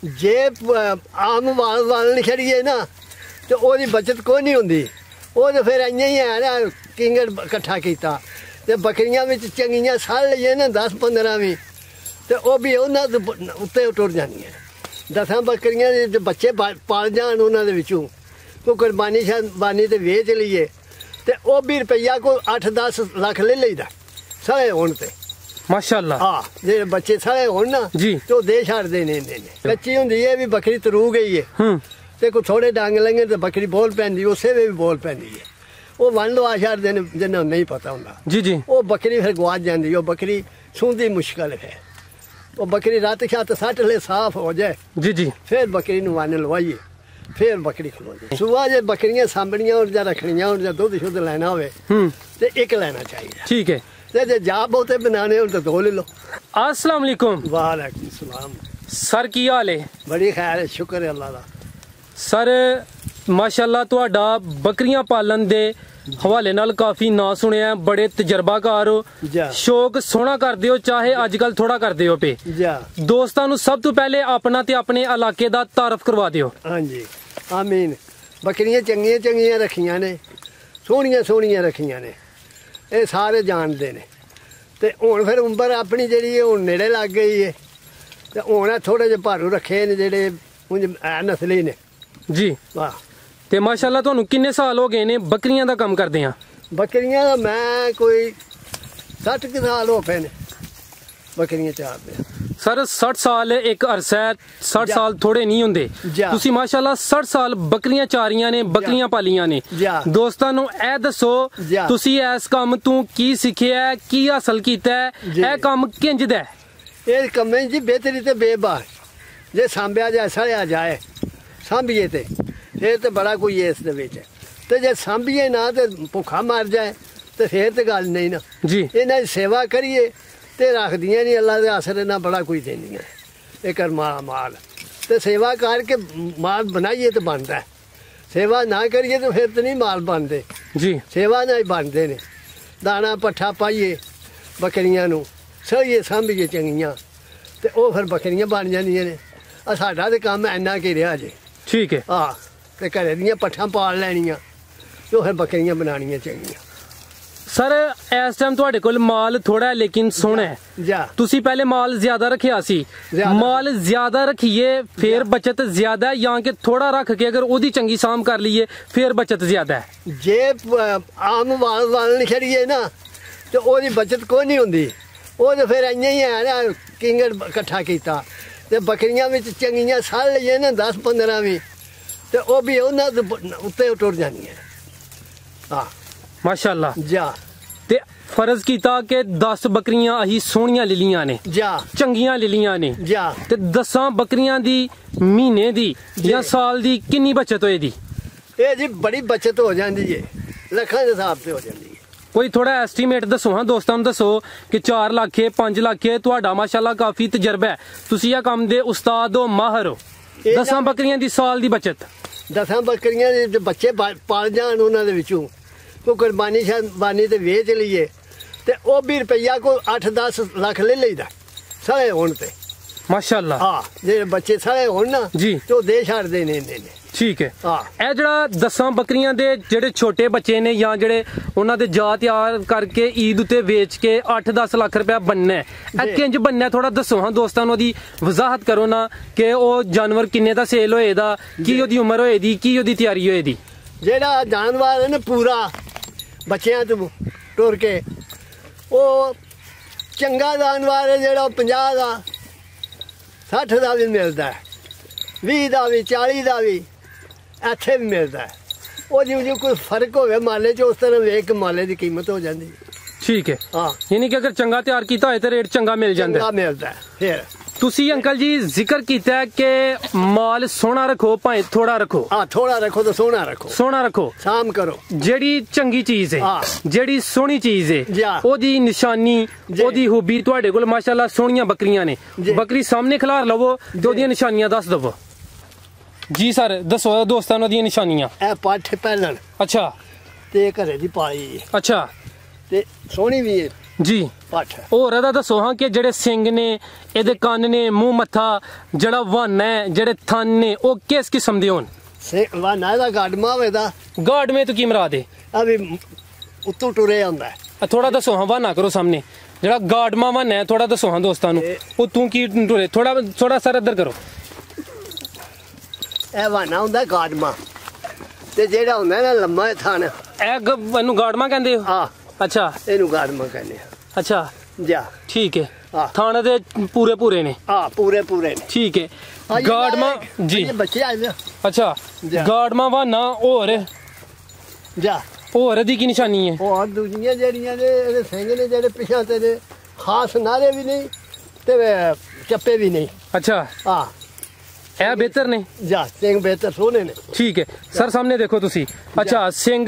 जे आम वाल छड़िए ना तो ओदी बचत कोई नहीं होंदी। वो तो फिर इ'यां ही है ना किंगड़ कट्ठा किया ते बकरियां विच चंगियां सड़ लईए ना 10-15 भी तो वह भी उन्होंने उत्ते टुर जानियां। 10 बकरियां दे बच्चे पाल जान उन्होंने विचों कोई कुर्बानी शरबानी तो वेच लीए तो वह भी रुपया कोई 8-10 लाख ले लेदा सारे होने ते माशाअल्लाह। हाँ जे बच्चे सारे हो ना जी तो दे छड़ते ने कच्ची होंदी है भी बकरी तरू गई है तो कोई थोड़े डंग लेंगे तो बकरी बोल पैंदी उसे भी बोल पैंदी है। वो वन लवा छड़ते हैं जिन्हें नहीं पता होंदा जी जी वो बकरी फिर गुआच जाती वो बकरी सूंदी मुश्किल है। वो बकरी रात छत सट ले साफ हो जाए जी जी फिर बकरी वन लवाइए फिर बकरी खलो जाए। सुबह जे बकरियां सांभनियां और या रखनियां और या दुध शुद्ध लेना हो तो एक लेना चाहिए। ठीक है जे जा बहुते बनाने हो तो 2 ले लो। अस्सलाम वालेकुम। वालेकुम सलाम। सर की हाल है? बड़ी खैर है शुक्र है अल्लाह दा। सर माशाअल्लाह तुहाडा बकरियां पालन दे हवाले नाल काफी ना सुनिया, बड़े तजर्बाकार हो, शौक सोहना करदे हो, चाहे अजकल थोड़ा करदे हो पे। दोस्तां नूं सब तो पहले अपना ते अपने इलाके दा तारफ करवा दियो। हाँ जी आमीन। बकरियां चंगियां चंगियां रखियां ने, सोहनियां सोहनियां रखियां ने, ये सारे जानते ने। ते हुण फिर उम्र अपनी जिहड़ी है हुण नेड़े लग गई है ते हुण थोड़े जे भारू रखे ने जिहड़े नस्ली ने जी। वाह ते माशाअल्लाह तुहानू किन्ने साल हो गए ने बकरियां दा काम करदे आ? बकरियां दा मैं कोई 60 साल हो पे ने बकरियां चारदे। सर 60 साल एक अरसा है, 60 साल थोड़े नहीं हुंदे। तुसी माशाअल्लाह 60 साल बकरियां चारियां ने, बकरियां पालियां ने। दोस्तां नू ए दसो तुसी इस काम तू की सिक्खिया है, की हासिल कीता है, ए काम किंज दा है? ये कम्में जी बेहतरी ते बेबार जे सांभया जाए सड़िया जाए सांभिए ते फिर तो बड़ा कोई है इस दे विच ते जे सांभिए ना तो भुखा मर जाए तो फिर तो गल नहीं ना जी। इन्हां दी सेवा करिए ते रखदियां नहीं अल्लाह दे आसरे ना बड़ा कुछ देंदियां ये कर माल ते सेवा करके माल बनाइए तो बनता है। सेवा ना करिए तो फिर तो नहीं माल बनते जी। सेवा ना ही बनते ने। दाना पट्ठा पाइए बकरियां नूं सहिए सांभिए चंगियां ते ओह फिर बकरियां बन जांदियां ने। साडा ते काम इन्ना कि रहा जे। ठीक है। हाँ ते घरे दियां पट्ठा पाल लैनियां तो फिर बकरियां बनानियां चंगियां। सर इस टाइम तुहाडे कोल माल थोड़ा है लेकिन सोहना है। तुसी पहले माल ज्यादा रखिया सी, माल ज्यादा रखिए फिर बचत ज्यादा है या कि थोड़ा रख के अगर ओदी चंगी साम कर लीए फिर बचत ज्यादा है? जे आम वाल छड़िए ना तो ओदी बचत कोई नहीं होंदी। वो तो फिर इ'यां ही है ना किंगड़ कट्ठा किया ते बकरियां विच चंगियां सड़ लईए ना 10-15 भी तो वह भी उन्होंने उत्ते टुर जानियां। हाँ माशाअल्लाह। जा ते फर्ज कीता कि 10 बकरियां अही सोहनियां ले लियां ने, जा चंगियां ले लियां ने, जा ते 10 बकरियां दी महीने दी या साल दी किन्नी बचत होए दी? ये जी बड़ी बचत हो जाती है, लखां दे हिसाब से हो जाती है। कोई थोड़ा एस्टीमेट दसो हाँ दोस्तों नूं दसो कि 4 लाख है 5 लाख है? तुहाडा माशाअल्लाह काफी तजर्बा है, तुसी इह काम दे उस्ताद हो, माहर हो। 10 बकरियां दी साल दी बचत? 10 बकरियां दे बच्चे पाल जान उन्होंने विचों कोई कुर्बानी शरबानी तो वेच लीए तो वह भी रुपया कोई 8-10 लाख ले लेदा सारे होने ते माशाअल्लाह। हाँ जे बच्चे सारे हो ना जी तो दे छड़ते ने। ठीक है। हाँ ए जड़ा 10 बकरियां दे जेड़े छोटे बच्चे ने या जेड़े उन्हां दे जा तैयार करके ईद उते बेच के 8-10 लाख रुपया बनना है, ए किंज बनना है थोड़ा दसो हाँ दोस्तां नूं दी वजाहत करो ना कि ओ जानवर किन्ने दा सेल होए दा, की ओदी उम्र होए दी, की ओदी तैयारी होए दी? जेड़ा जानवर है ना पूरा बच्चियां तो टुर के वो चंगा जानवर है जेड़ा 50 का 60 का भी मिलता है, 20 का भी 40 का भी इत्थे भी मिलता है। वो जिउं जिउं कोई फर्क होवे माले च उस तरह वेख के माले की कीमत हो जाती है। ठीक है। हाँ यानी कि अगर चंगा तैयार किया होए तो रेट चंगा मिल जाता है। मिलता है। फिर तुसी अंकल जी जिक्र किया है कि माल सोना रखो भाए थोड़ा रखो। हाँ थोड़ा रखो तो सोना रखो, सोना रखो, साम करो। जेड़ी चंगी चीज है, जेड़ी सोहनी चीज है, ओदी निशानी ओदी खूबी तुहाडे कोल माशाअल्लाह सोहनियां बकरियां ने। बकरी सामने खिलार लवो ते ओदियां निशानियां दस दवो। जी सर दसो दोस्तां नूं ओदियां निशानियां। ए पट्ठ पैलन। अच्छा ते घरे दी पाई। अच्छा ते सोहनी भी है। ਜੀ ਪੱਠ ਹੋਰ ਇਹਦਾ ਦੱਸੋ ਹਾਂ ਕਿ ਜਿਹੜੇ ਸਿੰਘ ਨੇ, ਇਹਦੇ ਕੰਨ ਨੇ, ਮੂੰਹ ਮੱਥਾ, ਜਿਹੜਾ ਵਨ ਹੈ, ਜਿਹੜੇ ਥਣ ਨੇ, ਉਹ ਕਿਸ ਕਿਸਮ ਦੇ ਹੋਣ? ਵਾਨਾ ਦਾ ਗਾਡਮਾ ਹੋਵੇ ਦਾ ਗਾਡਵੇਂ ਤੋਂ ਕੀ ਮਰਾਦ ਹੈ? ਆ ਵੀ ਉੱਤੋਂ ਟੁਰੇ ਆਉਂਦਾ। ਥੋੜਾ ਦੱਸੋ ਹਾਂ, ਵਾਨਾ ਕਰੋ ਸਾਹਮਣੇ, ਜਿਹੜਾ ਗਾਡਮਾ ਵਨ ਹੈ ਥੋੜਾ ਦੱਸੋ ਹਾਂ ਦੋਸਤਾਂ ਨੂੰ, ਉਹ ਤੂੰ ਕੀ ਟੁਰੇ, ਥੋੜਾ ਸਰ ਇੱਧਰ ਕਰੋ। ਇਹ ਵਾਨਾ ਹੁੰਦਾ ਗਾਡਮਾ, ਤੇ ਜਿਹੜਾ ਹੁੰਦਾ ਨਾ ਲੰਮਾ ਥਣ, ਇਹਨੂੰ ਗਾਡਮਾ ਕਹਿੰਦੇ ਹੋ? ਹਾਂ। ਅੱਛਾ, ਇਹਨੂੰ ਗਾਡਮਾ ਕਹਿੰਦੇ ਆ। ਅੱਛਾ ਜਾ ਠੀਕ ਹੈ। ਹਾਂ। ਥਣ ਦੇ ਪੂਰੇ ਨੇ? ਹਾਂ, ਪੂਰੇ ਨੇ। ਠੀਕ ਹੈ। ਗਾਡਮਾ ਜੀ, ਬੱਚੇ ਆ ਜਾ। ਅੱਛਾ, ਗਾਡਮਾ ਵਾਨਾ ਹੋਰ ਜਾ, ਹੋਰ ਇਹਦੀ ਕੀ ਨਿਸ਼ਾਨੀ ਹੈ? ਹੋਰ ਦੂਜੀਆਂ ਜਿਹੜੀਆਂ ਨੇ ਇਹਦੇ ਸਿੰਘ ਨੇ ਜਿਹੜੇ ਪਿਛਾਂ ਤੇ ਖਾਸ ਨਾਰੇ ਵੀ ਨਹੀਂ ਤੇ ਚੱਪੇ ਵੀ ਨਹੀਂ। ਅੱਛਾ, ਹਾਂ, ਇਹ ਬਿਹਤਰ ਨੇ? ਜਾ, ਸਿੰਘ ਬਿਹਤਰ ਸੋਹਣੇ ਨੇ। ਠੀਕ ਹੈ ਸਰ, ਸਾਹਮਣੇ ਦੇਖੋ ਤੁਸੀਂ। ਅੱਛਾ, ਸਿੰਘ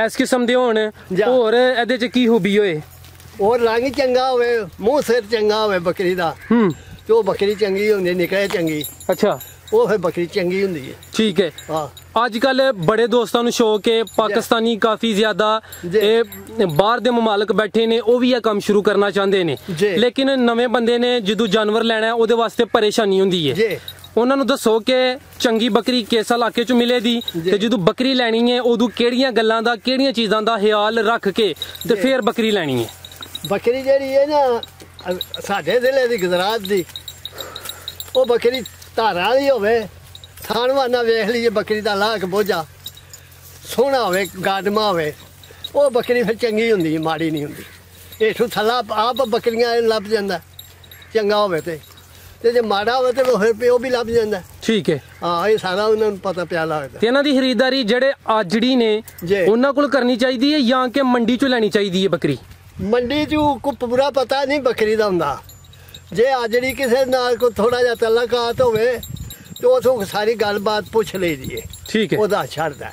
ਇਸ ਕਿਸਮ ਦੇ ਹੋਣ, ਹੋਰ ਇਹਦੇ ਚ ਕੀ ਖੂਬੀ ਹੋਏ? ਹੋਰ ਰੰਗ ਚੰਗਾ ਹੋਵੇ, ਮੂੰਹ ਸਿਰ ਚੰਗਾ ਹੋਵੇ ਬੱਕਰੀ ਦਾ, ਤੇ ਉਹ ਬੱਕਰੀ ਚੰਗੀ ਹੁੰਦੀ, ਨਿਕਲੇ ਚੰਗੀ। ਅੱਛਾ, ਉਹ ਫਿਰ ਬੱਕਰੀ ਚੰਗੀ ਹੁੰਦੀ ਹੈ। ਠੀਕ ਹੈ। ਹਾਂ, ਅੱਜ ਕੱਲ ਬੜੇ ਦੋਸਤਾਂ ਨੂੰ ਸ਼ੌਕ ਹੈ, ਪਾਕਿਸਤਾਨੀ ਕਾਫੀ ਜ਼ਿਆਦਾ ਇਹ ਬਾਹਰ ਦੇ ਮਮਾਲਕ ਬੈਠੇ ਨੇ, ਉਹ ਵੀ ਇਹ ਕੰਮ ਸ਼ੁਰੂ ਕਰਨਾ ਚਾਹੁੰਦੇ ਨੇ, ਲੇਕਿਨ ਨਵੇਂ ਬੰਦੇ ਨੇ ਜਦੋਂ ਜਾਨਵਰ ਲੈਣਾ ਉਹਦੇ ਵਾਸਤੇ ਪਰੇਸ਼ਾਨੀ ਹੁੰਦੀ ਹੈ। ਉਹਨਾਂ ਨੂੰ ਦੱਸੋ ਕਿ ਚੰਗੀ ਬੱਕਰੀ ਕਿਸ ਇਲਾਕੇ ਚ ਮਿਲੇਗੀ, ਤੇ ਜਦੋਂ ਬੱਕਰੀ ਲੈਣੀ ਹੈ ਉਦੋਂ ਕਿਹੜੀਆਂ ਗੱਲਾਂ ਦਾ, ਕਿਹੜੀਆਂ ਚੀਜ਼ਾਂ ਦਾ ਖਿਆਲ ਰੱਖ ਕੇ ਤੇ ਫਿਰ ਬੱਕਰੀ ਲੈਣੀ ਹੈ? ਬੱਕਰੀ ਜਿਹੜੀ ਹੈ ਨਾ ਸਾਡੇ ਜ਼ਿਲ੍ਹੇ ਦੀ, ਗੁਜਰਾਤ ਦੀ, ਉਹ ਬੱਕਰੀ ਧਾਰਾਂ ਵਾਲੀ ਹੋਵੇ, ਥਾਣਵਾਨਾ ਵੇਖ ਲਈਏ, ਬੱਕਰੀ ਦਾ ਲਾਕ ਬੋਝਾ ਸੋਹਣਾ ਹੋਵੇ, ਗਾਡਮਾ ਹੋਵੇ, ਉਹ ਬੱਕਰੀ ਫਿਰ ਚੰਗੀ ਹੁੰਦੀ, ਮਾੜੀ ਨਹੀਂ ਹੁੰਦੀ। ਇਥੋਂ ਥੱਲਾ ਆਪ ਬੱਕਰੀਆਂ ਲੱਭ ਜਾਂਦਾ ਚੰਗਾ ਹੋਵੇ, ਤੇ ਜੇ ਮਾੜਾ ਹੋਵੇ ਤੇ ਫਿਰ ਪਿਓ ਵੀ ਲੱਭ ਜਾਂਦਾ। ਠੀਕ ਹੈ। ਹਾਂ, ਇਹ ਸਾਰਾ ਉਹਨਾਂ ਨੂੰ ਪਤਾ ਪਿਆ ਲੱਗਦਾ। ਤੇ ਇਹਨਾਂ ਦੀ ਖਰੀਦਦਾਰੀ ਜਿਹੜੇ ਆਜੜੀ ਨੇ ਉਹਨਾਂ ਕੋਲ ਕਰਨੀ ਚਾਹੀਦੀ ਹੈ ਜਾਂ ਕਿ ਮੰਡੀ ਚੋਂ ਲੈਣੀ ਚਾਹੀਦੀ ਹੈ ਬੱਕਰੀ? ਮੰਡੀ ਚ ਕੋ ਪੂਰਾ ਪਤਾ ਨਹੀਂ ਬੱਕਰੀ ਦਾ ਹੁੰਦਾ। ਜੇ ਆਜੜੀ ਕਿਸੇ ਨਾਲ ਕੋਈ ਥੋੜਾ ਜਿਹਾ ਤਲਕਾਤ ਹੋਵੇ ਤੇ ਉਥੋਂ ਸਾਰੀ ਗੱਲਬਾਤ ਪੁੱਛ ਲਈ ਦੀਏ। ਠੀਕ ਹੈ, ਉਹਦਾ ਛੱਡਦਾ।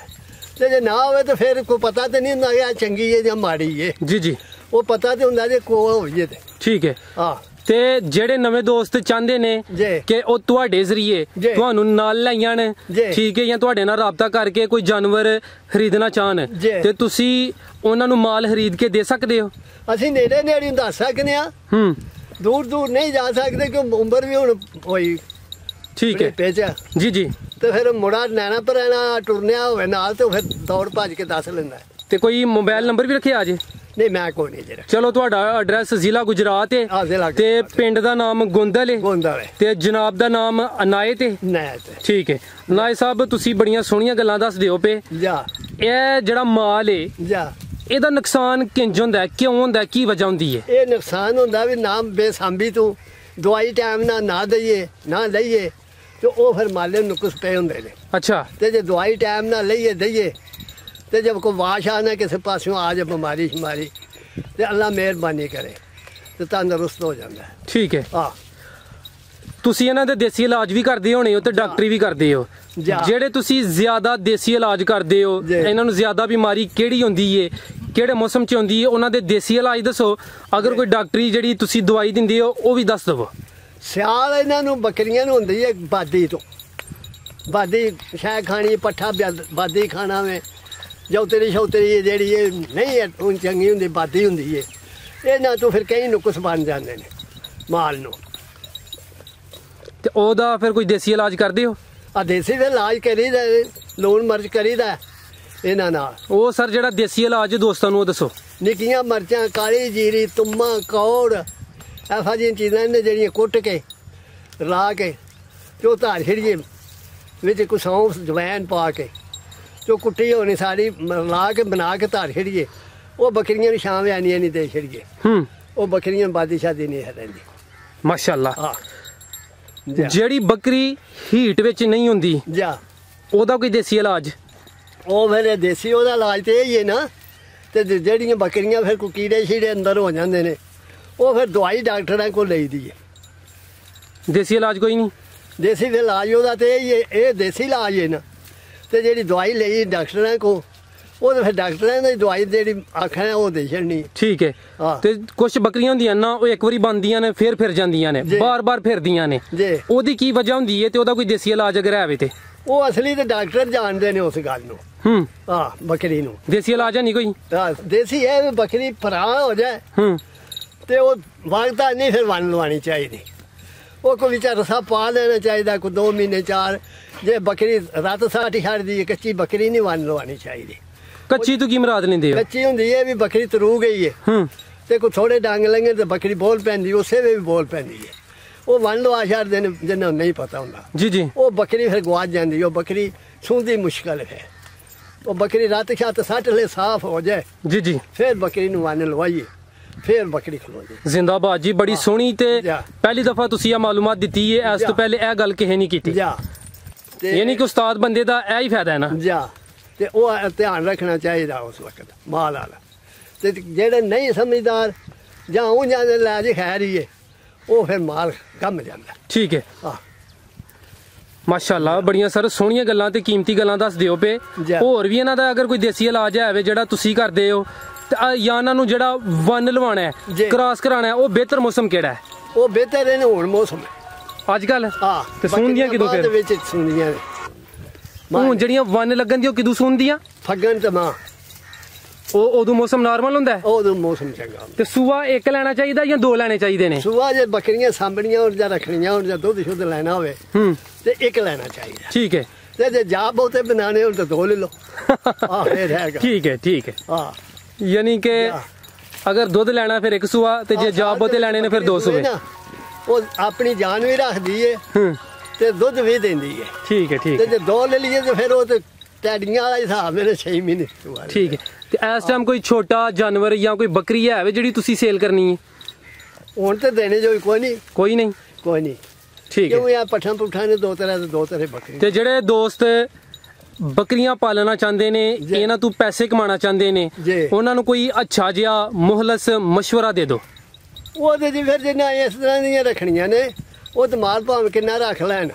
ਤੇ ਜੇ ਨਾ ਹੋਵੇ ਤਾਂ ਫਿਰ ਕੋਈ ਪਤਾ ਤੇ ਨਹੀਂ ਹੁੰਦਾ ਕਿ ਚੰਗੀ ਹੈ ਜਾਂ ਮਾੜੀ ਹੈ। ਜੀ, ਉਹ ਪਤਾ ਤੇ ਹੁੰਦਾ ਜੇ ਕੋਲ ਹੋਈਏ ਤੇ। ਠੀਕ ਹੈ। ਹਾਂ, ਤੇ ਜਿਹੜੇ ਨਵੇਂ ਦੋਸਤ ਚਾਹੁੰਦੇ ਨੇ ਕਿ ਉਹ ਤੁਹਾਡੇ ਜ਼ਰੀਏ ਤੁਹਾਨੂੰ ਨਾਲ ਲੈ ਜਾਣ, ਠੀਕ ਹੈ, ਜਾਂ ਤੁਹਾਡੇ ਨਾਲ ਰਾਬਤਾ ਕਰਕੇ ਕੋਈ ਜਾਨਵਰ ਖਰੀਦਣਾ ਚਾਹਣ, ਤੇ ਤੁਸੀਂ ਉਹਨਾਂ ਨੂੰ ਮਾਲ ਖਰੀਦ ਕੇ ਦੇ ਸਕਦੇ ਹੋ? ਅਸੀਂ ਨੇੜੇ ਨੇੜੇ ਦੱਸ ਸਕਦੇ ਆ, ਦੂਰ ਨਹੀਂ ਜਾ ਸਕਦੇ ਕਿਉਂਕਿ ਉਮਰ ਵੀ ਹੁਣ ਹੋਈ। ਠੀਕ ਹੈ ਜੀ। ਤੇ ਫਿਰ ਮੁੰਡਾ ਨੈਣਾ ਪਰਾਣਾ ਟੁਰਨਿਆ ਹੋਵੇ ਨਾਲ ਤੇ ਫਿਰ ਦੌੜ ਭੱਜ ਕੇ ਦੱਸ ਲੈਂਦਾ। ਤੇ ਕੋਈ ਮੋਬਾਈਲ ਨੰਬਰ ਵੀ ਰੱਖਿਆ ਅੱਜ? ਨਹੀਂ, ਮੈਂ ਕੋਈ ਨਹੀਂ ਜਰਾ। ਚਲੋ, ਤੁਹਾਡਾ ਐਡਰੈਸ ਜ਼ਿਲ੍ਹਾ ਗੁਜਰਾਤ ਹੈ ਤੇ ਪਿੰਡ ਦਾ ਨਾਮ ਗੋਂਦਲ ਹੈ ਤੇ ਜਨਾਬ ਦਾ ਨਾਮ ਅਨਾਇਤ ਹੈ। ਠੀਕ ਹੈ ਅਨਾਇਤ ਸਾਹਿਬ, ਤੁਸੀਂ ਬੜੀਆਂ ਸੋਹਣੀਆਂ ਗੱਲਾਂ ਦੱਸਦੇ ਹੋ ਪਏ। ਇਹ ਜਿਹੜਾ ਮਾਲ ਹੈ ਇਹਦਾ ਨੁਕਸਾਨ ਕਿੰਜ ਹੁੰਦਾ, ਕਿਉਂ ਹੁੰਦਾ, ਕੀ ਵਜ੍ਹਾ ਹੁੰਦੀ ਹੈ? ਇਹ ਨੁਕਸਾਨ ਹੁੰਦਾ ਵੀ ਨਾ ਬੇਸਾਂਭੀ ਤੋਂ ਦਵਾਈ ਟਾਈਮ ਨਾਲ ਨਾ ਦਈਏ ਨਾ ਲਈਏ ਤੇ ਉਹ ਫਿਰ ਮਾਲੇ ਨੂੰ ਨੁਕਸ ਪਏ ਹੁੰਦੇ ਨੇ। ਅੱਛਾ, ਤੇ ਜੇ ਦਵਾਈ ਟਾਈਮ ਨਾਲ ਲਈਏ ਦਈਏ ਤੇ ਜਦ ਕੋਈ ਵਾਸ਼ ਆ ਨਾ ਕਿਸੇ ਪਾਸਿਓਂ ਆ ਜਾ ਬਿਮਾਰੀ ਸ਼ਮਾਰੀ ਤੇ ਅੱਲਾ ਮਿਹਰਬਾਨੀ ਕਰੇ ਤੇ ਤੰਦਰੁਸਤ ਹੋ ਜਾਂਦਾ। ਠੀਕ ਹੈ। ਹਾਂ, ਤੁਸੀਂ ਇਹਨਾਂ ਦੇ ਦੇਸੀ ਇਲਾਜ ਵੀ ਕਰਦੇ ਹੋਣੇ ਹੋ ਤੇ ਡਾਕਟਰੀ ਵੀ ਕਰਦੇ ਹੋ। ਜਿਹੜੇ ਤੁਸੀਂ ਜ਼ਿਆਦਾ ਦੇਸੀ ਇਲਾਜ ਕਰਦੇ ਹੋ, ਇਹਨਾਂ ਨੂੰ ਜ਼ਿਆਦਾ ਬਿਮਾਰੀ ਕਿਹੜੀ ਹੁੰਦੀ ਹੈ, ਕਿਹੜੇ ਮੌਸਮ 'ਚ ਹੁੰਦੀ ਹੈ, ਉਹਨਾਂ ਦੇ ਦੇਸੀ ਇਲਾਜ ਦੱਸੋ। ਅਗਰ ਕੋਈ ਡਾਕਟਰੀ ਜਿਹੜੀ ਤੁਸੀਂ ਦਵਾਈ ਦਿੰਦੇ ਹੋ ਉਹ ਵੀ ਦੱਸ ਦਵੋ। ਸਿਆਲ ਇਹਨਾਂ ਨੂੰ ਬੱਕਰੀਆਂ ਨੂੰ ਹੁੰਦੀ ਹੈ ਬਾਦੀ ਤੋਂ, ਬਾਦੀ ਸ਼ਾਇਦ ਖਾਣੀ, ਪੱਠਾ ਬਾਦੀ ਖਾਣਾ ਵੇ, ਜੌਤਰੀ ਸ਼ੌਤਰੀ ਜਿਹੜੀ ਇਹ ਨਹੀਂ ਹੁਣ ਚੰਗੀ ਹੁੰਦੀ, ਬਾਦੀ ਹੁੰਦੀ ਹੈ। ਇਹਨਾਂ ਤੋਂ ਫਿਰ ਕਈ ਨੁਕਸ ਬਣ ਜਾਂਦੇ ਨੇ ਮਾਲ ਨੂੰ। ਤੇ ਉਹਦਾ ਫਿਰ ਕੋਈ ਦੇਸੀ ਇਲਾਜ ਕਰਦੇ ਹੋ? ਆ ਦੇਸੀ ਦਾ ਇਲਾਜ ਕਰੀਦਾ, ਲੂਣ ਮਿਰਚ ਕਰੀਦਾ ਇਹਨਾਂ ਨਾਲ। ਉਹ ਸਰ ਜਿਹੜਾ ਦੇਸੀ ਇਲਾਜ ਦੋਸਤਾਂ ਨੂੰ ਉਹ ਦੱਸੋ। ਨਿੱਕੀਆਂ ਮਿਰਚਾਂ, ਕਾਲੀ ਜੀਰੀ, ਤੁੰਮਾ, ਕੌੜ, ਇਹੋ ਜਿਹੀਆਂ ਚੀਜ਼ਾਂ ਨੇ ਜਿਹੜੀਆਂ ਕੁੱਟ ਕੇ ਲਾ ਕੇ ਜੋ ਧਾਰ ਛੜੀਏ ਵਿੱਚ ਕੁਛ ਸੌਂਫ ਜਵੈਨ ਪਾ ਕੇ ਜੋ ਕੁੱਟੀ ਹੋਣੀ ਸਾਰੀ ਲਾ ਕੇ ਬਣਾ ਕੇ ਧਾਰ ਛੜੀਏ, ਉਹ ਬੱਕਰੀਆਂ ਨੂੰ ਸ਼ਾਮ ਆਣੀਆਂ ਨਹੀਂ ਦੇ ਛੜੀਏ, ਉਹ ਬੱਕਰੀਆਂ ਬਾਦੀ ਸ਼ਾਦੀ ਨਹੀਂ ਰਹਿੰਦੀ। ਮਾਸ਼ਾਅੱਲਾ। ਜਿਹੜੀ ਬੱਕਰੀ ਹੀਟ ਵਿੱਚ ਨਹੀਂ ਹੁੰਦੀ ਉਹਦਾ ਕੋਈ ਦੇਸੀ ਇਲਾਜ? ਉਹ ਫਿਰ ਦੇਸੀ ਉਹਦਾ ਇਲਾਜ ਤੇ ਇਹ ਹੀ ਹੈ ਨਾ। ਤੇ ਜਿਹੜੀਆਂ ਬੱਕਰੀਆਂ ਫਿਰ ਕੋਈ ਕੀੜੇ ਸ਼ੀੜੇ ਅੰਦਰ ਹੋ ਜਾਂਦੇ ਨੇ, ਉਹ ਫਿਰ ਦਵਾਈ ਡਾਕਟਰਾਂ ਕੋਲ ਲਈਦੀ ਹੈ। ਦੇਸੀ ਇਲਾਜ ਕੋਈ ਨਹੀਂ? ਦੇਸੀ ਦੇ ਇਲਾਜ ਉਹਦਾ ਤੇ ਇਹ ਹੀ ਹੈ, ਇਹ ਦੇਸੀ ਇਲਾਜ ਹੈ ਨਾ। ਤੇ ਜਿਹੜੀ ਦਵਾਈ ਲਈ ਡਾਕਟਰਾਂ ਕੋਲ, ਉਹ ਤਾਂ ਫਿਰ ਡਾਕਟਰਾਂ ਦੀ ਦਵਾਈ ਜਿਹੜੀ ਆਖਣਾ ਉਹ ਦੇ ਛੱਡਣੀ। ਠੀਕ ਹੈ। ਤੇ ਕੁਝ ਬੱਕਰੀਆਂ ਹੁੰਦੀਆਂ ਨਾ ਉਹ ਇੱਕ ਵਾਰੀ ਬਣਦੀਆਂ ਨੇ ਫਿਰ ਜਾਂਦੀਆਂ ਨੇ, ਬਾਰ-ਬਾਰ ਫਿਰਦੀਆਂ ਨੇ, ਉਹਦੀ ਕੀ ਵਜ੍ਹਾ ਹੁੰਦੀ ਹੈ ਤੇ ਉਹਦਾ ਕੋਈ ਦੇਸੀ ਇਲਾਜ ਅਗਰ ਹੈ ਤੇ? ਉਹ ਅਸਲੀ ਤੇ ਡਾਕਟਰ ਜਾਣਦੇ ਨੇ ਉਸ ਗੱਲ ਨੂੰ। ਬੱਕਰੀ ਨੂੰ ਦੇਸੀ ਇਲਾਜ ਹੈ ਨਹੀਂ ਕੋਈ? ਦੇਸੀ ਹੈ ਬੱਕਰੀ ਫਰਾ ਹੋ ਜਾਏ ਤੇ ਉਹ ਵਗਦਾ ਨਹੀਂ, ਫਿਰ ਵੰਨ ਲਵਾਉਣੀ ਚਾਹੀਦੀ। ਉਹ ਕੋਈ ਵਿਚਾਰ ਰਸਾ ਪਾ ਲੈਣਾ ਚਾਹੀਦਾ, ਕੋਈ 2 ਮਹੀਨੇ 4। ਜੇ ਬੱਕਰੀ ਰਾਤ ਸਾਟੀ ਛੱਡਦੀ ਹੈ, ਕੱਚੀ ਬੱਕਰੀ ਨਹੀਂ ਵੰਨ ਲਵਾਉਣੀ ਚਾਹੀਦੀ। ਕੱਚੀ ਤੋਂ ਕੀ ਮੁਰਾਦ ਲੈਂਦੇ ਹੋ? ਕੱਚੀ ਹੁੰਦੀ ਹੈ ਵੀ ਬੱਕਰੀ ਤਰੂ ਗਈ ਹੈ ਤੇ ਕੋਈ ਥੋੜੇ ਡੰਗ ਲੰਗੇ ਤੇ ਬੱਕਰੀ ਬੋਲ ਪੈਂਦੀ, ਉਸੇ ਵੇ ਵੀ ਬੋਲ ਪੈਂਦੀ ਹੈ। ਉਹ ਵੰਨ ਲਵਾ ਛੱਡਦੇ ਨੇ ਜਿਹਨਾਂ ਨੂੰ ਨਹੀਂ ਪਤਾ ਹੁੰਦਾ। ਜੀ ਜੀ। ਉਹ ਬੱਕਰੀ ਫਿਰ ਗਵਾਚ ਜਾਂਦੀ, ਉਹ ਬੱਕਰੀ ਸੁਣਦੀ ਮੁਸ਼ਕਲ ਹੈ। ਉਹ ਬੱਕਰੀ ਰਾਤ ਛੱਤ ਸੱਟ ਲੈ ਸਾਫ਼ ਹੋ ਜਾਏ ਜੀ ਜੀ, ਫਿਰ ਬੱਕਰੀ ਨੂੰ ਵੰਨ ਲਵਾਈਏ, ਫਿਰ ਬੱਕਰੀ ਖਲੋ ਜਾਏ। ਜ਼ਿੰਦਾਬਾਦ ਜੀ, ਬੜੀ ਸੋਹਣੀ ਤੇ ਪਹਿਲੀ ਦਫਾ ਤੁਸੀਂ ਇਹ ਮਾਲੂਮਾਤ ਦਿੱਤੀ ਹੈ। ਇਸ ਤੋਂ ਪਹਿਲੇ ਇਹ ਗੱਲ ਕਿਸੇ ਨਹੀਂ ਕੀਤੀ। ਯਾਨੀ ਕਿ ਉਸਤਾਦ ਬੰਦੇ ਦਾ ਇਹ ਹੀ ਫਾਇਦਾ ਹੈ ਨਾ। ਤੇ ਉਹ ਧਿਆਨ ਰੱਖਣਾ ਚਾਹੀਦਾ ਉਸ ਵਕਤ ਮਾਲ ਵਾਲਾ। ਤੇ ਜਿਹੜੇ ਨਹੀਂ ਸਮਝਦਾਰ ਜਾਂ ਉਹ ਜਾਂਦੇ ਲੈ ਜੀ ਖੈਰ ਹੀ ਹੈ, ਉਹ ਫਿਰ ਮਾਲ ਕੰਮ ਜਾਂਦਾ। ਠੀਕ ਹੈ, ਮਾਸ਼ਾਅੱਲਾ, ਬੜੀਆਂ ਸਰ ਸੋਹਣੀਆਂ ਗੱਲਾਂ ਤੇ ਕੀਮਤੀ ਗੱਲਾਂ ਦੱਸ ਦਿਓ ਪਏ। ਹੋਰ ਵੀ ਇਹਨਾਂ ਦਾ ਅਗਰ ਕੋਈ ਦੇਸੀ ਇਲਾਜ ਹੈ ਜਿਹੜਾ ਤੁਸੀਂ ਕਰਦੇ ਹੋ, ਜਾਂ ਇਹਨਾਂ ਨੂੰ ਜਿਹੜਾ ਵੰਨ ਲਵਾਉਣਾ ਹੈ, ਕ੍ਰਾਸ ਕਰਾਉਣਾ ਹੈ, ਉਹ ਬਿਹਤਰ ਮੌਸਮ ਕਿਹੜਾ ਹੈ? ਉਹ ਬਿਹਤਰ ਹੈ ਹੁਣ ਮੌਸਮ ਅੱਜ ਕੱਲ। ਤੇ ਸੁਣਦੀਆਂ ਕਿਦੋਂ ਫਿਰ? ਵਿੱਚ ਸੁਣਦੀਆਂ ਹੁਣ ਜਿਹੜੀਆਂ ਵੰਨ ਲੱਗਣ ਦੀਆਂ ਕਿਦੋਂ ਸੁਣਦੀਆਂ? ਫੱਗਣ ਤੇ ਮਾਂ। ਉਹ ਉਦੋਂ ਮੌਸਮ ਨਾਰਮਲ ਹੁੰਦਾ ਹੈ? ਉਦੋਂ ਮੌਸਮ ਚੰਗਾ। ਤੇ ਸੂਆ ਇੱਕ ਲੈਣਾ ਚਾਹੀਦਾ ਜਾਂ 2 ਲੈਣੇ ਚਾਹੀਦੇ ਨੇ? ਸੂਆ ਜੇ ਬੱਕਰੀਆਂ ਸਾਂਭਣੀਆਂ ਹੋਣ ਜਾਂ ਰੱਖਣੀਆਂ ਹੋਣ ਜਾਂ ਦੁੱਧ ਸ਼ੁੱਧ ਲੈਣਾ ਹੋਵੇ ਤੇ 1 ਲੈਣਾ ਚਾਹੀਦਾ। ਠੀਕ ਹੈ। ਤੇ ਜੇ ਜਾ ਬਹੁਤੇ ਬਣਾਣੇ ਹੋਣ ਤਾਂ 2 ਲੈ ਲਓ। ਠੀਕ ਹੈ, ਠੀਕ ਹੈ। ਯਾਨੀ ਕਿ ਅਗਰ ਦੁੱਧ ਲੈਣਾ ਫਿਰ 1 ਸੂਆ, ਤੇ ਜੇ ਜਾ ਬਹੁਤੇ ਲੈਣੇ ਨੇ ਫਿਰ 2 ਸੂਏ। ਉਹ ਆਪਣੀ ਜਾਨ ਵੀ ਰੱਖਦੀ ਏ ਤੇ ਦੁੱਧ ਵੀ ਦਿੰਦੀ ਏ। ਠੀਕ ਹੈ, ਠੀਕ ਹੈ। ਤੇ ਜੇ 2 ਲੈ ਲਈਏ ਤੇ ਫਿਰ ਉਹ ਤੇ ਟੈਡੀਆਂ ਵਾਲਾ ਹਿਸਾਬ ਮੇਰੇ 6 ਮਹੀਨੇ। ਠੀਕ ਹੈ। ਤੇ ਇਸ ਟਾਈਮ ਕੋਈ ਛੋਟਾ ਜਾਨਵਰ ਜਾਂ ਕੋਈ ਬੱਕਰੀ ਹੈ ਜਿਹੜੀ ਤੁਸੀਂ ਸੇਲ ਕਰਨੀ ਹੈ? ਹੁਣ ਤੇ ਦੇਣੇ ਜੋ ਕੋਈ ਨਹੀਂ। ਕੋਈ ਨਹੀਂ? ਕੋਈ ਨਹੀਂ। ਠੀਕ ਹੈ। ਕਿਉਂ ਇਹ ਪੱਠਾਂ ਪੁੱਠਾਂ ਨੇ 2 ਤਰ੍ਹਾਂ ਬੱਕਰੀ। ਤੇ ਜਿਹੜੇ ਦੋਸਤ ਬੱਕਰੀਆਂ ਪਾਲਣਾ ਚਾਹੁੰਦੇ ਨੇ, ਇਹਨਾਂ ਤੋਂ ਪੈਸੇ ਕਮਾਉਣਾ ਚਾਹੁੰਦੇ ਨੇ, ਉਹਨਾਂ ਨੂੰ ਕੋਈ ਅੱਛਾ ਜਿਹਾ ਮੁਹਲਸ ਮਸ਼ਵਰਾ ਦੇ ਦਿਓ। ਉਹਦੇ ਜੀ ਫਿਰ ਜਿੰਨਾ ਇਸ ਤਰ੍ਹਾਂ ਦੀਆਂ ਰੱਖਣੀਆਂ ਨੇ, ਉਹ ਤੇ ਮਾਲ ਭਾਵੇਂ ਕਿੰਨਾ ਰੱਖ ਲੈਣ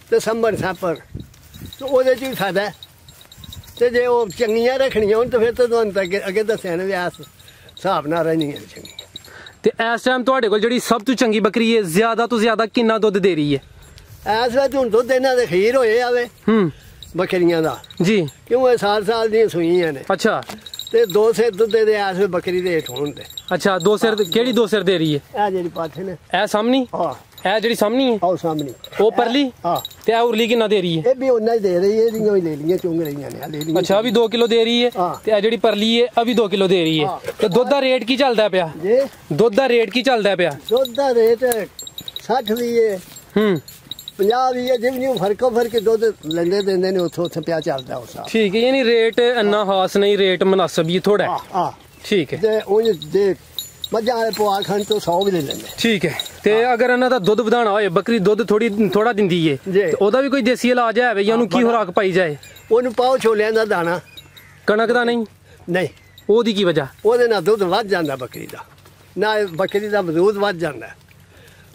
ਤੇ ਸੰਭਣ ਸਾਪਰ, ਤੇ ਉਹਦੇ 'ਚ ਵੀ ਫਾਇਦਾ। ਤੇ ਜੇ ਉਹ ਚੰਗੀਆਂ ਰੱਖਣੀਆਂ ਹੋਣ ਤਾਂ ਫਿਰ ਤਾਂ ਤੁਹਾਨੂੰ ਅੱਗੇ ਦੱਸਿਆ ਨਾ ਵਿਆਸ ਹਿਸਾਬ ਨਾਲ ਰਹਿਣੀਆਂ ਚੰਗੀਆਂ। ਤੇ ਇਸ ਟਾਈਮ ਤੁਹਾਡੇ ਕੋਲ ਜਿਹੜੀ ਸਭ ਤੋਂ ਚੰਗੀ ਬੱਕਰੀ ਹੈ, ਜ਼ਿਆਦਾ ਤੋਂ ਜ਼ਿਆਦਾ ਕਿੰਨਾ ਦੁੱਧ ਦੇ ਰਹੀ ਹੈ? ਇਸ ਵੇਲੇ ਹੁਣ ਦੁੱਧ ਇਹਨਾਂ ਦੇ ਖੀਰ ਹੋਏ ਆਵੇ ਬੱਕਰੀਆਂ ਦਾ ਜੀ, ਕਿਉਂ ਇਹ ਸਾਲ ਦੀਆਂ ਸੂਈਆਂ ਨੇ। ਅੱਛਾ। ਤੇ 2 ਸਿਰ ਦੁੱਧ ਦੇ ਇਸ ਵੇਲੇ ਬੱਕਰੀ ਦੇ ਹੇਠ ਹੋਣ ਦੇ। ਅੱਛਾ, 2 ਸਿਰ ਕਿਹੜੀ 2 ਸਿਰ ਦੇ ਰਹੀ ਹੈ? ਇਹ ਜਿਹੜੀ ਪਾਠ ਨੇ, ਇਹ ਸਾਹਮਣੀ, ਇਹ ਜਿਹੜੀ ਸਾਹਮਣੀ ਹੈ, ਉਹ ਸਾਹਮਣੀ, ਉਹ ਪਰਲੀ। ਤੇ ਇਹ ਉਰਲੀ ਕਿੰਨਾ ਦੇ ਰਹੀ ਹੈ? ਇਹ ਵੀ ਉਹਨਾਂ ਹੀ ਦੇ ਰਹੀ ਹੈ, ਇਹਦੀਆਂ ਹੀ ਲੈ ਲਈਆਂ, ਚੁੰਗ ਰਹੀਆਂ ਨੇ। ਅੱਛਾ, ਵੀ 2 ਕਿਲੋ ਦੇ ਰਹੀ ਹੈ। ਤੇ ਇਹ ਜਿਹੜੀ ਪਰਲੀ ਹੈ ਇਹ ਵੀ 2 ਕਿਲੋ ਦੇ ਰਹੀ ਹੈ। ਤੇ ਦੁੱਧ ਦਾ ਰੇਟ ਕੀ ਚੱਲਦਾ ਪਿਆ? ਦੁੱਧ ਦਾ ਰੇਟ ਕੀ ਚੱਲਦਾ ਪਿਆ? ਦੁੱਧ ਦਾ ਰੇਟ 60 ਵੀ ਹੈ, 50 ਵੀ ਹੈ, ਜਿਵੇਂ ਫਰਕ ਦੁੱਧ ਲੈਂਦੇ ਦਿੰਦੇ ਨੇ ਉੱਥੇ ਪਿਆ ਚੱਲਦਾ ਉਸ। ਠੀਕ ਹੈ, ਯਾਨੀ ਰੇਟ ਇੰਨਾ ਖਾਸ ਨਹੀਂ, ਰੇਟ ਮੁਨਾਸਬ ਹੀ ਥੋੜਾ। ਠੀਕ ਹੈ। ਤੇ ਉਹ ਜੇ ਮੱਝਾਂ ਵਾਲੇ ਪਵਾ ਖਾਣ ਤੋਂ 100 ਵੀ ਲੈ ਲੈਂਦੇ। ਠੀਕ ਹੈ। ਤੇ ਅਗਰ ਇਹਨਾਂ ਦਾ ਦੁੱਧ ਵਧਾਉਣਾ ਹੋਏ, ਬੱਕਰੀ ਦੁੱਧ ਥੋੜਾ ਦਿੰਦੀ ਏ, ਤੇ ਉਹਦਾ ਵੀ ਕੋਈ ਦੇਸੀ ਇਲਾਜ ਹੈ ਜਾਂ ਉਹਨੂੰ ਕੀ ਖੁਰਾਕ ਪਾਈ ਜਾਏ? ਉਹਨੂੰ ਪਾਓ ਛੋਲਿਆਂ ਦਾ ਦਾਣਾ। ਕਣਕ ਦਾ ਨਹੀਂ? ਨਹੀਂ। ਉਹਦੀ ਕੀ ਵਜ੍ਹਾ? ਉਹਦੇ ਨਾਲ ਦੁੱਧ ਵੱਧ ਜਾਂਦਾ ਬੱਕਰੀ ਦਾ, ਨਾ ਬੱਕਰੀ ਦਾ ਵਜੂਦ ਵੱਧ ਜਾਂਦਾ,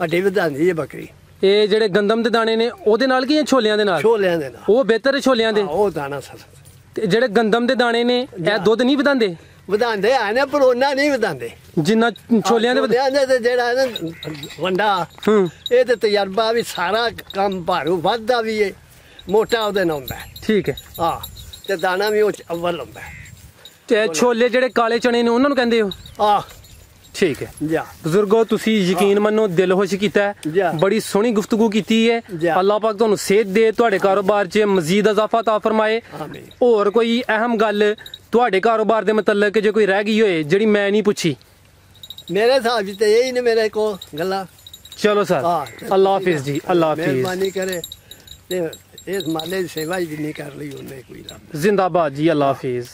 ਹੱਡੀ ਵਧਾਉਂਦੀ ਹੈ ਬੱਕਰੀ। ਇਹ ਜਿਹੜੇ ਗੰਦਮ ਦੇ ਦਾਣੇ ਨੇ ਉਹਦੇ ਨਾਲ ਕੀ ਛੋਲਿਆਂ ਦੇ ਨਾਲ? ਛੋਲਿਆਂ ਦੇ ਨਾਲ। ਉਹ ਬਿਹਤਰ ਹੈ ਛੋਲਿਆਂ ਦੇ? ਉਹ ਦਾਣਾ ਸਰ। ਤੇ ਜਿਹੜੇ ਗੰਦਮ ਦੇ ਦਾਣੇ ਨੇ ਇਹ ਦੁੱਧ ਨਹੀਂ ਵਧਾਉਂਦੇ? ਵਧਾਉਂਦੇ ਆ ਨੇ, ਪਰ ਉਹਨਾਂ ਨਹੀਂ ਵਧਾਉਂਦੇ ਜਿੰਨਾ ਛੋਲਿਆਂ ਦੇ ਵਧਾਉਂਦੇ। ਤੇ ਜਿਹੜਾ ਨਾ ਵੰਡਾ, ਇਹ ਤੇ ਤਜਰਬਾ ਵੀ ਸਾਰਾ ਕੰਮ ਭਾਰੂ ਵੱਧਦਾ ਵੀ ਹੈ, ਮੋਟਾ ਉਹਦੇ ਨਾਲ ਹੁੰਦਾ। ਠੀਕ ਹੈ। ਤੇ ਦਾਣਾ ਵੀ ਉਹ ਅਵਲ ਹੁੰਦਾ। ਤੇ ਛੋਲੇ ਜਿਹੜੇ ਕਾਲੇ ਚਣੇ ਨੇ ਉਹਨਾਂ ਨੂੰ ਕਹਿੰਦੇ ਹੋ? ਠੀਕ ਹੈ। ਬਜ਼ੁਰਗੋ, ਤੁਸੀਂ ਯਕੀਨ ਮੰਨੋ ਦਿਲ ਖੁਸ਼ ਕੀਤਾ ਹੈ, ਬੜੀ ਸੋਹਣੀ ਗੁਫ਼ਤਗੂ ਕੀਤੀ ਹੈ। ਅੱਲਾਹ ਪਾਕ ਤੁਹਾਨੂੰ ਸਿਹਤ ਦੇ, ਤੁਹਾਡੇ ਕਾਰੋਬਾਰ 'ਚ ਮਜ਼ੀਦ ਇਜ਼ਾਫਾ ਤਾ ਫਰਮਾਏ। ਹੋਰ ਕੋਈ ਅਹਿਮ ਗੱਲ ਤੁਹਾਡੇ ਕਾਰੋਬਾਰ ਦੇ ਮੁਤਲਕ ਜੇ ਕੋਈ ਰਹਿ ਗਈ ਹੋਏ ਜਿਹੜੀ ਮੈਂ ਨਹੀਂ ਪੁੱਛੀ? ਮੇਰੇ ਹਿਸਾਬ 'ਚ ਤੇ ਇਹੀ ਨੇ ਮੇਰੇ ਕੋਲ ਗੱਲਾਂ। ਚਲੋ ਸਰ, ਅੱਲਾਹ ਹਾਫਿਜ਼ ਜੀ, ਅੱਲਾਹ ਹਾਫਿਜ਼। ਮਿਹਰਬਾਨੀ ਕਰੇ ਤੇ ਇਸ ਮਾਲੇ ਦੀ ਸੇਵਾ ਹੀ ਜਿੰਨੀ ਕਰ ਲਈ ਉਹਨੇ ਕੋਈ ਰੱਬ। ਜ਼ਿੰਦਾਬਾਦ ਜੀ, ਅੱਲਾਹ ਹਾਫਿਜ਼।